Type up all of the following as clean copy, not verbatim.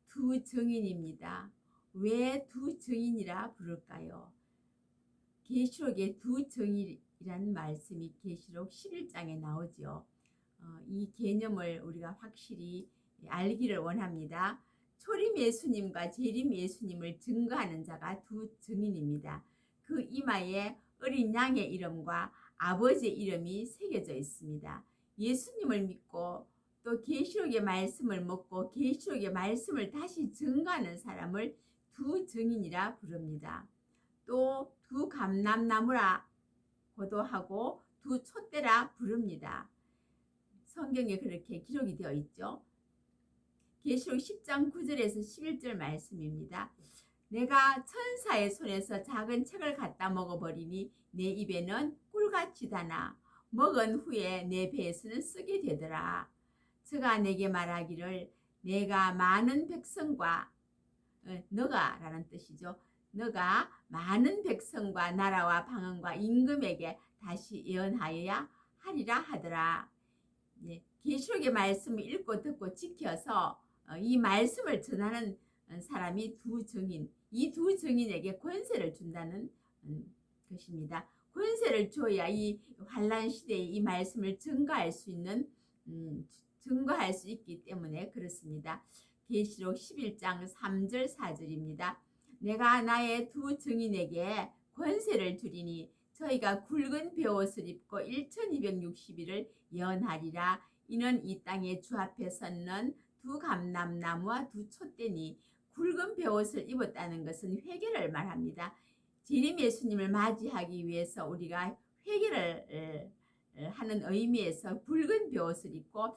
두 증인입니다. 왜 두 증인이라 부를까요? 계시록의 두 증인이라는 말씀이 계시록 11장에 나오죠. 이 개념을 우리가 확실히 알기를 원합니다. 초림 예수님과 재림 예수님을 증거하는 자가 두 증인입니다. 그 이마에 어린 양의 이름과 아버지의 이름이 새겨져 있습니다. 예수님을 믿고 또 계시록의 말씀을 먹고 계시록의 말씀을 다시 증거하는 사람을 두 증인이라 부릅니다. 또 두 감람나무라고도 하고 두 촛대라 부릅니다. 성경에 그렇게 기록이 되어 있죠. 계시록 10장 9절에서 11절 말씀입니다. 내가 천사의 손에서 작은 책을 갖다 먹어버리니 내 입에는 꿀같이 다나 먹은 후에 내 배에서는 쓰게 되더라. 저가 내게 말하기를 내가 많은 백성과 너가 라는 뜻이죠. 너가 많은 백성과 나라와 방언과 임금에게 다시 예언하여야 하리라 하더라. 계시록의 말씀을 읽고 듣고 지켜서 이 말씀을 전하는 사람이 두 증인, 이 두 증인에게 권세를 준다는 것입니다. 권세를 줘야 이 환란 시대에 이 말씀을 증거할 수 있는 증거할 수 있기 때문에 그렇습니다. 계시록 11장 3절 4절입니다. 내가 나의 두 증인에게 권세를 주리니 저희가 굵은 베옷을 입고 1260일을 예언하리라. 이는 이 땅의 주 앞에 섰는 두 감람나무와 두 촛대니 굵은 베옷을 입었다는 것은 회개를 말합니다. 재림 예수님을 맞이하기 위해서 우리가 회개를 하는 의미에서 굵은 베옷을 입고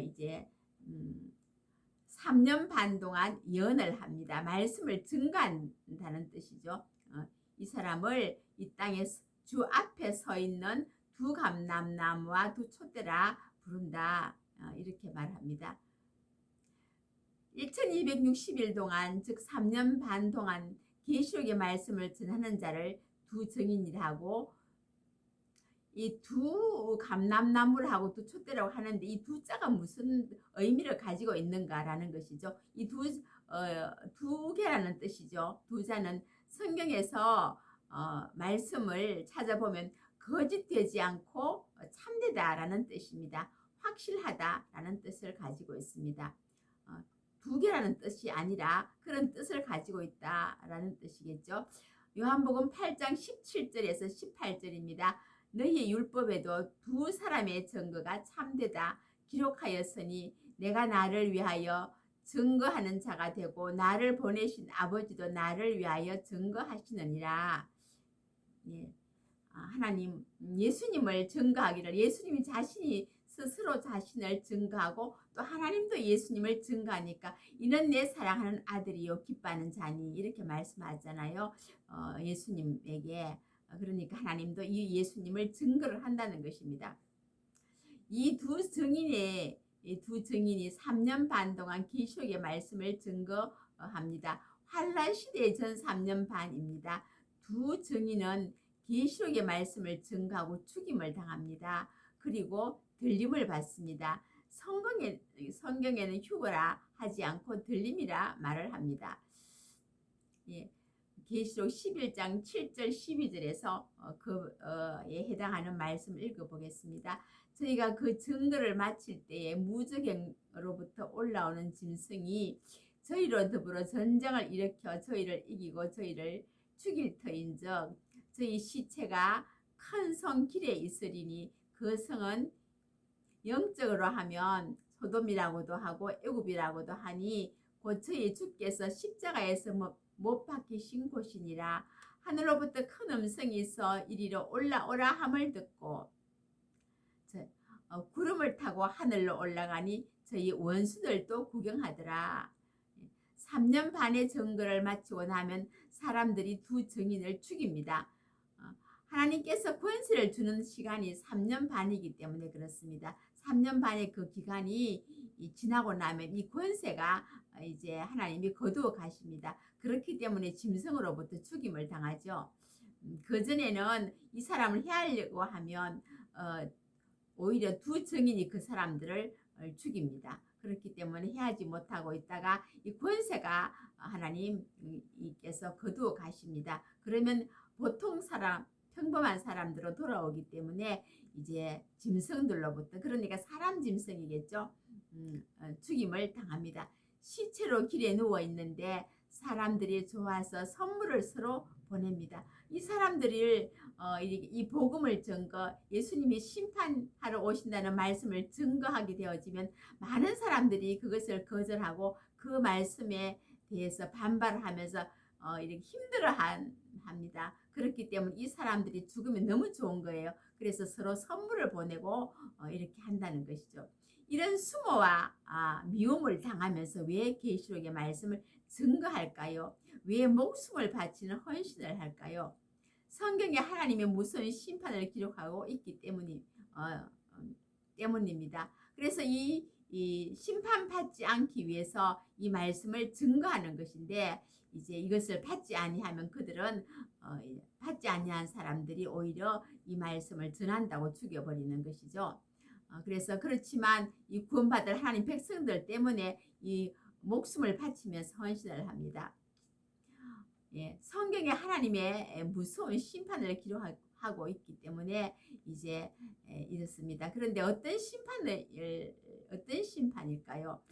이제 3년 반 동안 예언을 합니다. 말씀을 증거한다는 뜻이죠. 이 사람을 이 땅에 주 앞에 서 있는 두 감람나무와 두 촛대라 부른다. 이렇게 말합니다. 1260일 동안 즉 3년 반 동안 계시록의 말씀을 전하는 자를 두 증인이라 하고 이 두 감람나무라고 두 촛대라고 하는데 이 두 자가 무슨 의미를 가지고 있는가라는 것이죠. 이 두 개라는 뜻이죠. 두 자는 성경에서 말씀을 찾아보면 거짓되지 않고 참되다라는 뜻입니다. 확실하다라는 뜻을 가지고 있습니다. 두 개라는 뜻이 아니라 그런 뜻을 가지고 있다라는 뜻이겠죠. 요한복음 8장 17절에서 18절입니다. 너희 율법에도 두 사람의 증거가 참되다 기록하였으니 내가 나를 위하여 증거하는 자가 되고 나를 보내신 아버지도 나를 위하여 증거하시느니라. 하나님 예수님을 증거하기를 예수님이 자신이 스스로 자신을 증거하고 또 하나님도 예수님을 증거하니까 이는 내 사랑하는 아들이요 기뻐하는 자니 이렇게 말씀하잖아요. 예수님에게 그러니까 하나님도 이 예수님을 증거를 한다는 것입니다. 이 두 증인이 3년 반 동안 계시록의 말씀을 증거합니다. 환란 시대의 전 3년 반입니다. 두 증인은 계시록의 말씀을 증거하고 죽임을 당합니다. 그리고 들림을 받습니다. 성경에는 휴거라 하지 않고 들림이라 말을 합니다. 계시록 11장 7절 12절에서 그에 해당하는 말씀을 읽어보겠습니다. 저희가 그 증거를 마칠 때에 무적행으로부터 올라오는 짐승이 저희로 더불어 전쟁을 일으켜 저희를 이기고 저희를 죽일 터인즉 저희 시체가 큰 성 길에 있으리니 그 성은 영적으로 하면 소돔이라고도 하고 애굽이라고도 하니 곧 저희 주께서 십자가에서 못 박히신 곳이니라. 하늘로부터 큰 음성이 있어 이리로 올라오라 함을 듣고 구름을 타고 하늘로 올라가니 저희 원수들도 구경하더라. 3년 반의 증거를 마치고 나면 사람들이 두 증인을 죽입니다. 하나님께서 권세를 주는 시간이 3년 반이기 때문에 그렇습니다. 3년 반의 그 기간이 지나고 나면 이 권세가 이제 하나님이 거두어 가십니다. 그렇기 때문에 짐승으로부터 죽임을 당하죠. 그전에는 이 사람을 해하려고 하면 오히려 두 증인이 그 사람들을 죽입니다. 그렇기 때문에 해하지 못하고 있다가 이 권세가 하나님께서 거두어 가십니다. 그러면 보통 사람, 평범한 사람들로 돌아오기 때문에 이제 짐승들로부터, 그러니까 사람 짐승이겠죠. 죽임을 당합니다. 시체로 길에 누워 있는데 사람들이 좋아서 선물을 서로 보냅니다. 이 사람들이 이 복음을 증거, 예수님이 심판하러 오신다는 말씀을 증거하게 되어지면 많은 사람들이 그것을 거절하고 그 말씀에 대해서 반발을 하면서 이렇게 힘들어합니다. 그렇기 때문에 이 사람들이 죽으면 너무 좋은 거예요. 그래서 서로 선물을 보내고 이렇게 한다는 것이죠. 이런 수모와 미움을 당하면서 왜 계시록의 말씀을 증거할까요? 왜 목숨을 바치는 헌신을 할까요? 성경에 하나님의 무서운 심판을 기록하고 있기 때문입니다. 그래서 이 심판받지 않기 위해서 이 말씀을 증거하는 것인데, 이제 이것을 받지 아니하면 그들은 받지 아니한 사람들이 오히려 이 말씀을 전한다고 죽여버리는 것이죠. 그래서 그렇지만 이 구원받을 하나님 백성들 때문에 이 목숨을 바치면서 헌신을 합니다. 예, 성경에 하나님의 무서운 심판을 기록하고 있기 때문에 이제 이렇습니다. 그런데 어떤 심판일까요?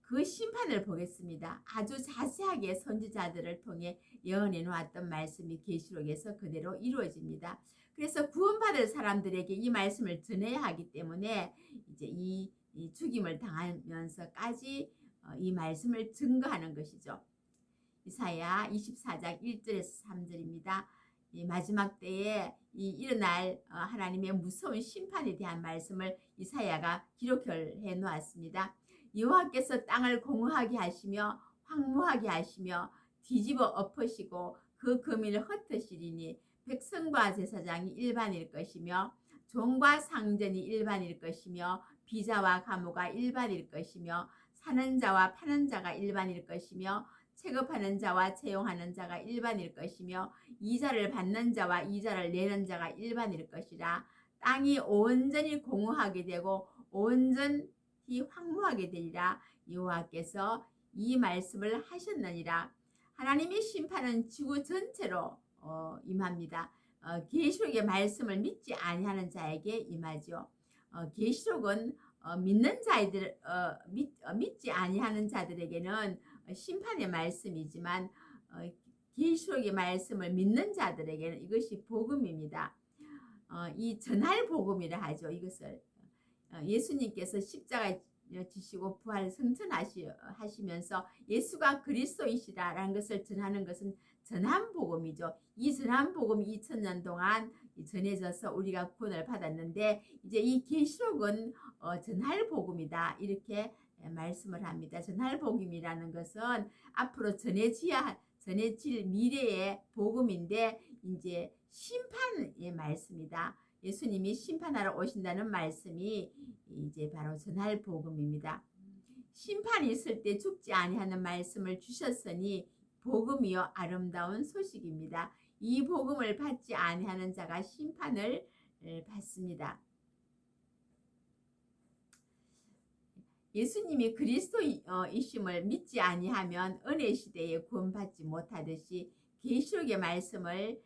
그 심판을 보겠습니다. 아주 자세하게 선지자들을 통해 예언해 놓았던 말씀이 계시록에서 그대로 이루어집니다. 그래서 구원받을 사람들에게 이 말씀을 전해야 하기 때문에 이제 이 죽임을 당하면서까지 이 말씀을 증거하는 것이죠. 이사야 24장 1절에서 3절입니다. 이 마지막 때에 일어날 하나님의 무서운 심판에 대한 말씀을 이사야가 기록해 놓았습니다. 여호와께서 땅을 공허하게 하시며 황무하게 하시며 뒤집어 엎으시고 그 거민을 흩으시리니 백성과 제사장이 일반일 것이며 종과 상전이 일반일 것이며 비자와 가무가 일반일 것이며 사는 자와 파는 자가 일반일 것이며 체급하는 자와 채용하는 자가 일반일 것이며 이자를 받는 자와 이자를 내는 자가 일반일 것이라. 땅이 온전히 공허하게 되고 온전히 황무하게 되리라. 여호와께서 이 말씀을 하셨느니라. 하나님의 심판은 지구 전체로 임합니다. 계시록의 말씀을 믿지 아니하는 자에게 임하죠. 계시록은 믿는 자들, 믿지 아니하는 자들에게는 심판의 말씀이지만 계시록의 말씀을 믿는 자들에게는 이것이 복음입니다. 이 전할 복음이라 하죠. 이것을 예수님께서 십자가에 지시고 부활 승천하시면서 예수가 그리스도이시라는 것을 전하는 것은 전한 복음이죠. 이 전한 복음이 2000년 동안 전해져서 우리가 구원을 받았는데, 이제 이 계시록은 전할 복음이다, 이렇게 말씀을 합니다. 전할 복음이라는 것은 앞으로 전해질 미래의 복음인데, 이제 심판의 말씀이다. 예수님이 심판하러 오신다는 말씀이 이제 바로 전할 복음입니다. 심판이 있을 때 죽지 아니하는 말씀을 주셨으니 복음이요 아름다운 소식입니다. 이 복음을 받지 아니하는 자가 심판을 받습니다. 예수님이 그리스도이심을 믿지 아니하면 은혜 시대에 구원받지 못하듯이 계시록의 말씀을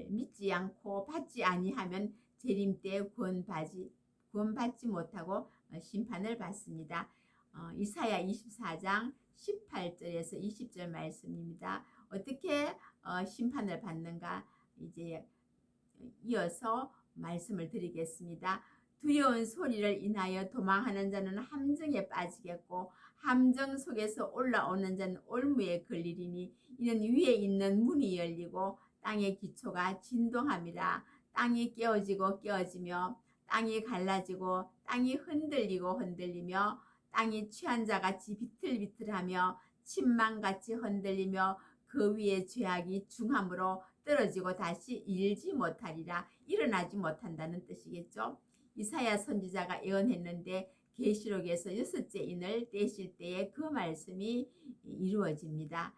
믿지 않고 받지 아니하면 재림 때 구원받지 못하고 심판을 받습니다. 이사야 24장 18절에서 20절 말씀입니다. 어떻게 심판을 받는가 이제 이어서 말씀을 드리겠습니다. 두려운 소리를 인하여 도망하는 자는 함정에 빠지겠고 함정 속에서 올라오는 자는 올무에 걸리리니 이는 위에 있는 문이 열리고 땅의 기초가 진동함이라. 땅이 깨어지며 땅이 갈라지고 땅이 흔들리며 땅이 취한 자같이 비틀비틀하며 침망같이 흔들리며 그 위에 죄악이 중함으로 떨어지고 다시 일지 못하리라. 일어나지 못한다는 뜻이겠죠. 이사야 선지자가 예언했는데 계시록에서 6째 인을 떼실 때에 그 말씀이 이루어집니다.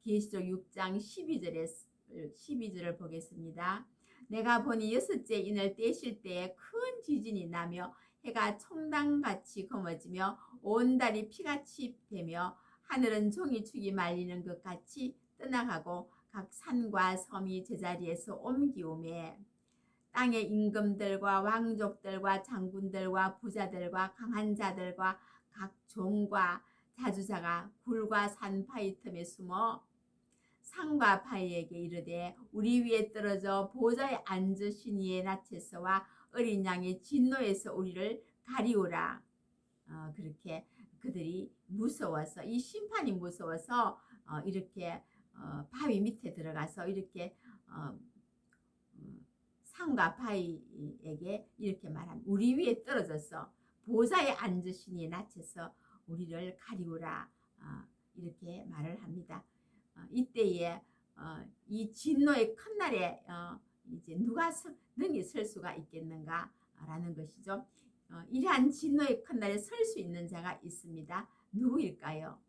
계시록 6장 12절을 보겠습니다. 내가 보니 여섯째 인을 떼실 때에 큰 지진이 나며 해가 총당같이 검어지며 온 달이 피같이 되며 하늘은 종이축이 말리는 것 같이 떠나가고 각 산과 섬이 제자리에서 옮기오매 땅의 임금들과 왕족들과 장군들과 부자들과 강한 자들과 각 종과 자주자가 굴과 산 파이 틈에 숨어 상과 파이에게 이르되 우리 위에 떨어져 보좌에 앉으신 이의 낯에서와 어린 양의 진노에서 우리를 가리우라. 그렇게 그들이 무서워서 이 심판이 무서워서 이렇게 바위 밑에 들어가서 이렇게 상과 바위에게 이렇게 말합니다. 우리 위에 떨어져서 보좌에 앉으시니 낯에서 우리를 가리우라. 이렇게 말을 합니다. 이때에 이 진노의 큰 날에 이제 누가 능히 설 수가 있겠는가라는 것이죠. 이러한 진노의 큰 날에 설 수 있는 자가 있습니다. 누구일까요?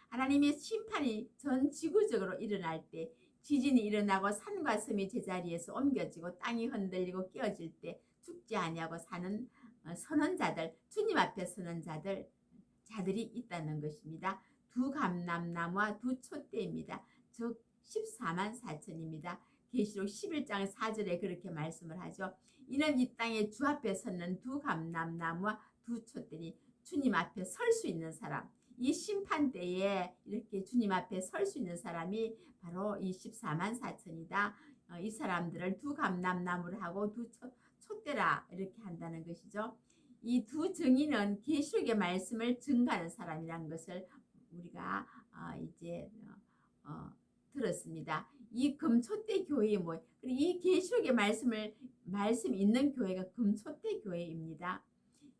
하나님의 심판이 전 지구적으로 일어날 때 지진이 일어나고 산과 섬이 제자리에서 옮겨지고 땅이 흔들리고 깨어질 때 죽지 아니하고 사는 선언자들, 주님 앞에 서는 자들이 있다는 것입니다. 두 감람나무와 두 촛대입니다. 즉 14만 4천입니다. 계시록 11장 4절에 그렇게 말씀을 하죠. 이는 이 땅에 주 앞에 섰는 두 감람나무와 두 촛대니 주님 앞에 설 수 있는 사람, 이 심판 때에 이렇게 주님 앞에 설 수 있는 사람이 바로 이 14만 4천이다. 이 사람들을 두 감람나무를 하고 두 촛대라 이렇게 한다는 것이죠. 이 두 증인은 계시록의 말씀을 증거하는 사람이라는 것을 우리가 이제 들었습니다. 이 금촛대 교회의 이 계시록의 말씀 있는 교회가 금촛대 교회입니다.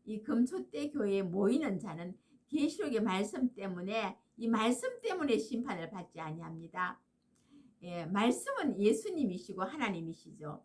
이 금촛대 교회에 모이는 자는 계시록의 말씀 때문에 이 말씀 때문에 심판을 받지 아니합니다. 예, 말씀은 예수님이시고 하나님이시죠.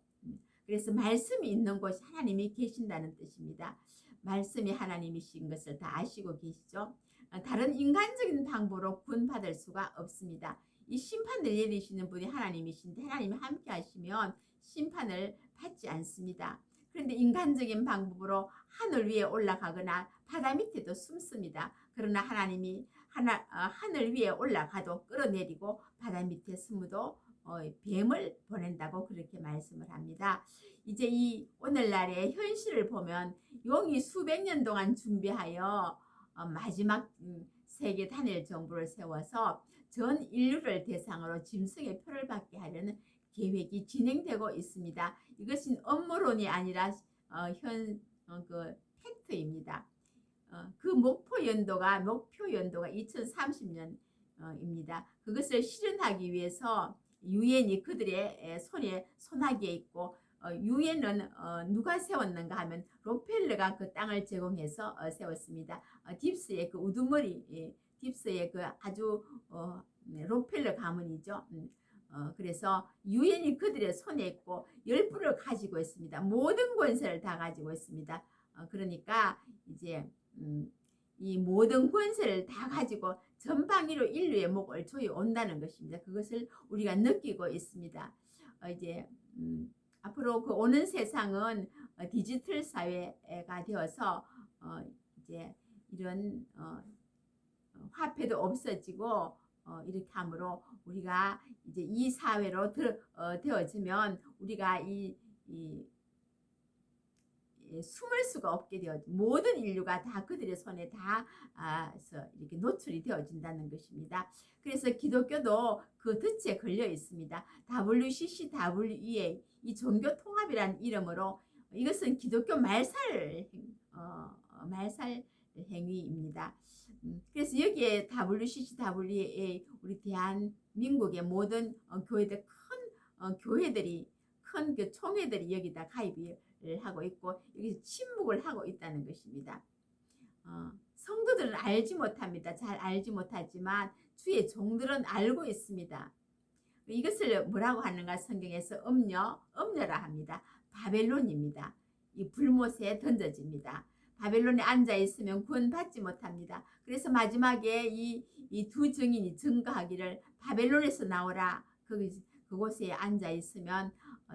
그래서 말씀이 있는 곳이 하나님이 계신다는 뜻입니다. 말씀이 하나님이신 것을 다 아시고 계시죠. 다른 인간적인 방법으로 구원받을 수가 없습니다. 이 심판을 내리시는 분이 하나님이신데 하나님이 함께 하시면 심판을 받지 않습니다. 그런데 인간적인 방법으로 하늘 위에 올라가거나 바다 밑에도 숨습니다. 그러나 하나님이 하늘 위에 올라가도 끌어내리고 바다 밑에 숨어도 뱀을 보낸다고 그렇게 말씀을 합니다. 이제 이 오늘날의 현실을 보면 용이 수백 년 동안 준비하여 마지막 세계 단일 정부를 세워서 전 인류를 대상으로 짐승의 표를 받게 하려는 계획이 진행되고 있습니다. 이것은 업무론이 아니라 그 팩트입니다. 그 목표 연도가 2030년입니다. 그것을 실현하기 위해서 유엔이 그들의 손아귀에 있고 유엔은 누가 세웠는가 하면 록펠러가 그 땅을 제공해서 세웠습니다. 딥스의 그 우두머리 딥스의 그 아주 록펠러 가문이죠. 그래서 유엔이 그들의 손에 있고 열부를 가지고 있습니다. 모든 권세를 다 가지고 있습니다. 그러니까 이제 이 모든 권세를 다 가지고 전방위로 인류의 목을 조여온다는 것입니다. 그것을 우리가 느끼고 있습니다. 이제 앞으로 그 오는 세상은 디지털 사회가 되어서 이제 이런 화폐도 없어지고 이렇게 함으로 우리가 이제 이 사회로 되어지면 우리가 숨을 수가 없게 되어 모든 인류가 다 그들의 손에 닿아서 이렇게 노출이 되어진다는 것입니다. 그래서 기독교도 그 덫에 걸려 있습니다. WCC, WEA 이 종교 통합이라는 이름으로 이것은 기독교 말살 행위입니다. 그래서 여기에 WCC, WEA 우리 대한민국의 모든 교회들 큰 교회들이 큰 그 총회들이 여기다 가입을 하고 있고 여기서 침묵을 하고 있다는 것입니다. 성도들은 알지 못합니다. 잘 알지 못하지만 주의 종들은 알고 있습니다. 이것을 뭐라고 하는가 성경에서 음녀라 합니다. 바벨론입니다. 이 불못에 던져집니다. 바벨론에 앉아 있으면 구원받지 못합니다. 그래서 마지막에 이 두 증인이 증거하기를 바벨론에서 나오라. 그곳에 앉아 있으면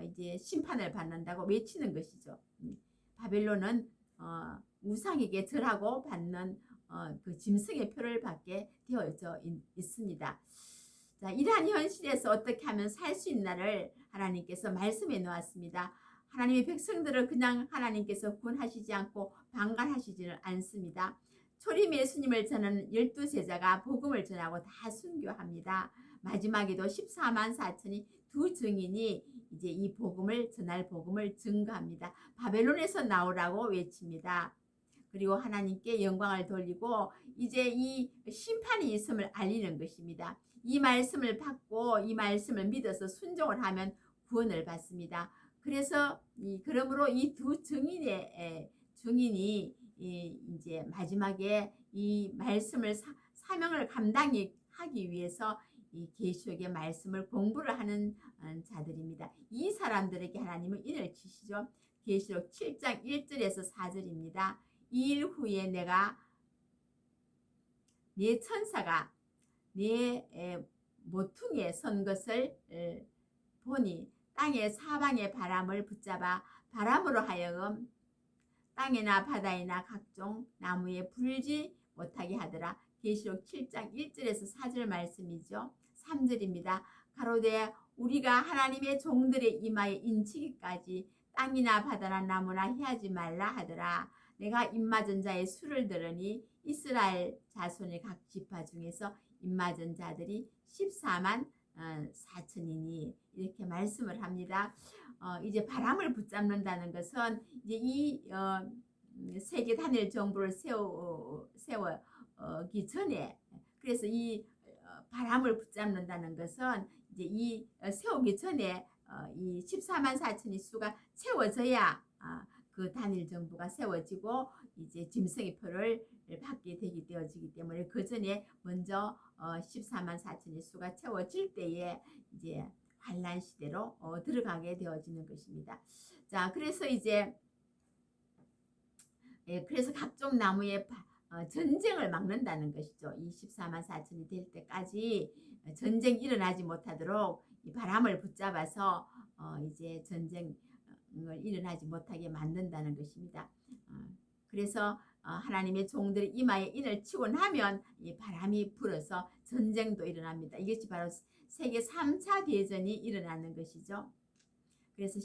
이제 심판을 받는다고 외치는 것이죠. 바벨론은 우상에게 절하고 받는 그 짐승의 표를 받게 되어져 있습니다. 자, 이러한 현실에서 어떻게 하면 살 수 있나를 하나님께서 말씀해 놓았습니다. 하나님의 백성들을 그냥 하나님께서 구원하시지 않고 방관하시지는 않습니다. 초림 예수님을 전하는 12제자가 복음을 전하고 다 순교합니다. 마지막에도 14만 4천이 두 증인이 이제 이 복음을 전할 복음을 증거합니다. 바벨론에서 나오라고 외칩니다. 그리고 하나님께 영광을 돌리고 이제 이 심판이 있음을 알리는 것입니다. 이 말씀을 받고 이 말씀을 믿어서 순종을 하면 구원을 받습니다. 그래서 그러므로 이 두 증인이 이제 마지막에 이 말씀을 사명을 감당하기 위해서 이 계시록의 말씀을 공부를 하는 자들입니다. 이 사람들에게 하나님은 인을 치시죠. 계시록 7장 1절에서 4절입니다. 이 일 후에 내가 네 천사가 네 모퉁이에 선 것을 보니 땅의 사방의 바람을 붙잡아 바람으로 하여금 땅이나 바다이나 각종 나무에 불지 못하게 하더라. 계시록 7장 1절에서 4절 말씀이죠. 3절입니다. 가로되 우리가 하나님의 종들의 이마에 인치기까지 땅이나 바다나 나무나 해하지 말라 하더라. 내가 입맞은 자의 수를 들으니 이스라엘 자손의 각 지파 중에서 입맞은 자들이 14만 4천이니 이렇게 말씀을 합니다. 이제 바람을 붙잡는다는 것은 이제 이 세계 단일 정부를 세우기 전에 그래서 이 바람을 붙잡는다는 것은 이제 이 세우기 전에 이 14만 4천의 수가 채워져야 그 단일 정부가 세워지고 이제 짐승의 표를 받게 되어지기 때문에 그 전에 먼저 14만 4천의 수가 채워질 때에 이제 환란 시대로 들어가게 되어지는 것입니다. 자, 그래서 이제 그래서 각종 나무에 전쟁을 막는다는 것이죠. 이 14만 4천이 될 때까지 전쟁이 일어나지 못하도록 이 바람을 붙잡아서 이제 전쟁을 일어나지 못하게 만든다는 것입니다. 그래서 하나님의 종들이 이마에 인을 치고 나면 이 바람이 불어서 전쟁도 일어납니다. 이것이 바로 세계 3차 대전이 일어나는 것이죠. 그래서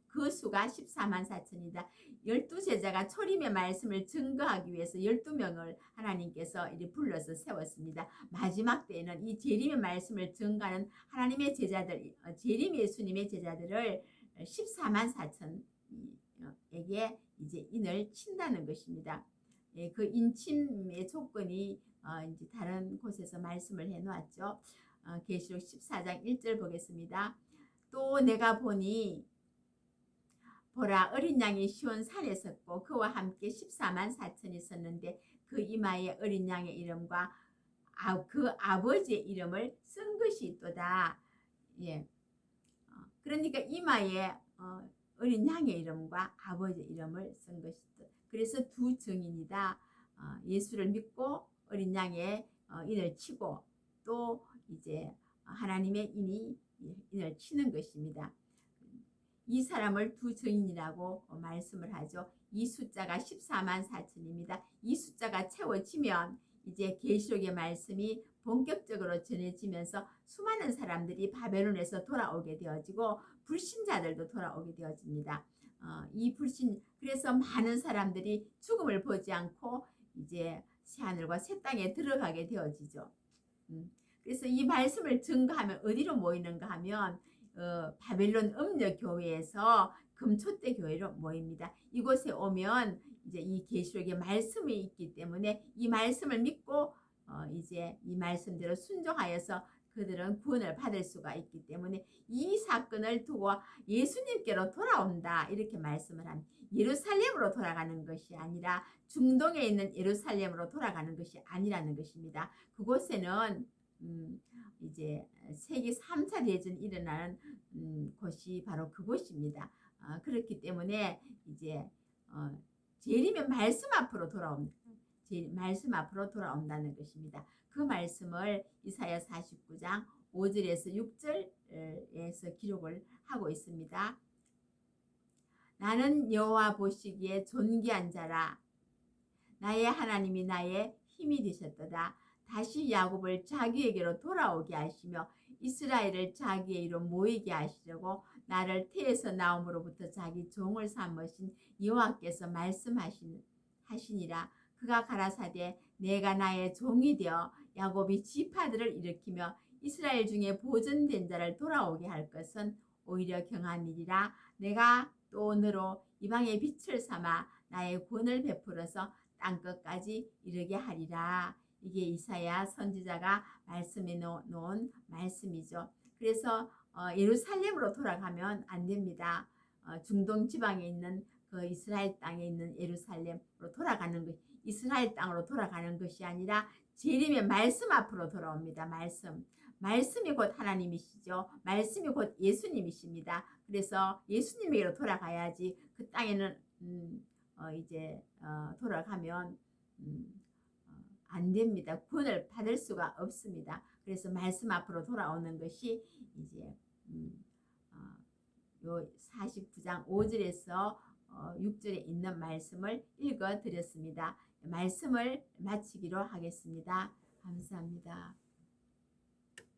그 수가 14만 4천이다. 12제자가 초림의 말씀을 증거하기 위해서 12명을 하나님께서 이렇게 불러서 세웠습니다. 마지막 때에는 이 재림의 말씀을 증거하는 하나님의 제자들, 재림 예수님의 제자들을 14만 4천에게 이제 인을 친다는 것입니다. 그 인침의 조건이 이제 다른 곳에서 말씀을 해놓았죠. 계시록 14장 1절 보겠습니다. 또 내가 보니 보라 어린 양이 시온 산에 섰고 그와 함께 14만 4천이 섰는데 그 이마에 어린 양의 이름과 그 아버지의 이름을 쓴 것이 있도다. 예. 그러니까 이마에 어린 양의 이름과 아버지의 이름을 쓴 것이다. 그래서 두 증인이다. 예수를 믿고 어린 양의 인을 치고 또 이제 하나님의 인을 치는 것입니다. 이 사람을 두 증인이라고 말씀을 하죠. 이 숫자가 14만 4천입니다. 이 숫자가 채워지면 이제 계시록의 말씀이 본격적으로 전해지면서 수많은 사람들이 바벨론에서 돌아오게 되어지고 불신자들도 돌아오게 되어집니다. 그래서 많은 사람들이 죽음을 보지 않고 이제 새하늘과 새 땅에 들어가게 되어지죠. 그래서 이 말씀을 증거하면 어디로 모이는가 하면 바벨론 음녀교회에서 금초대 교회로 모입니다. 이곳에 오면 이제 이 계시록의 말씀이 있기 때문에 이 말씀을 믿고 이제 이 말씀대로 순종하여서 그들은 구원을 받을 수가 있기 때문에 이 사건을 두고 예수님께로 돌아온다 이렇게 말씀을 합니다. 예루살렘으로 돌아가는 것이 아니라 중동에 있는 예루살렘으로 돌아가는 것이 아니라는 것입니다. 그곳에는 이제 세계 3차 대전이 일어나는 곳이 바로 그곳입니다. 그렇기 때문에 이제 재림의 말씀 앞으로 말씀 앞으로 돌아온다는 것입니다. 그 말씀을 이사야 49장 5절에서 6절에서 기록을 하고 있습니다. 나는 여호와 보시기에 존귀한 자라. 나의 하나님이 나의 힘이 되셨도다. 다시 야곱을 자기에게로 돌아오게 하시며 이스라엘을 자기에게로 모이게 하시려고 나를 태에서 나옴으로부터 자기 종을 삼으신 여호와께서 말씀하시니라. 그가 가라사대 내가 나의 종이 되어 야곱이 지파들을 일으키며 이스라엘 중에 보존된 자를 돌아오게 할 것은 오히려 경한 일이라. 내가 또 너로 이방의 빛을 삼아 나의 구원을 베풀어서 땅끝까지 이르게 하리라. 이게 이사야 선지자가 말씀해 놓은 말씀이죠. 그래서 예루살렘으로 돌아가면 안 됩니다. 중동 지방에 있는 그 이스라엘 땅에 있는 예루살렘으로 돌아가는 것, 이스라엘 땅으로 돌아가는 것이 아니라 재림의 말씀 앞으로 돌아옵니다. 말씀이 곧 하나님이시죠. 말씀이 곧 예수님이십니다. 그래서 예수님에게로 돌아가야지 그 땅에는 이제 돌아가면 안 됩니다. 구원을 받을 수가 없습니다. 그래서 말씀 앞으로 돌아오는 것이 이제 요 49장 5절에서 6절에 있는 말씀을 읽어 드렸습니다. 말씀을 마치기로 하겠습니다. 감사합니다.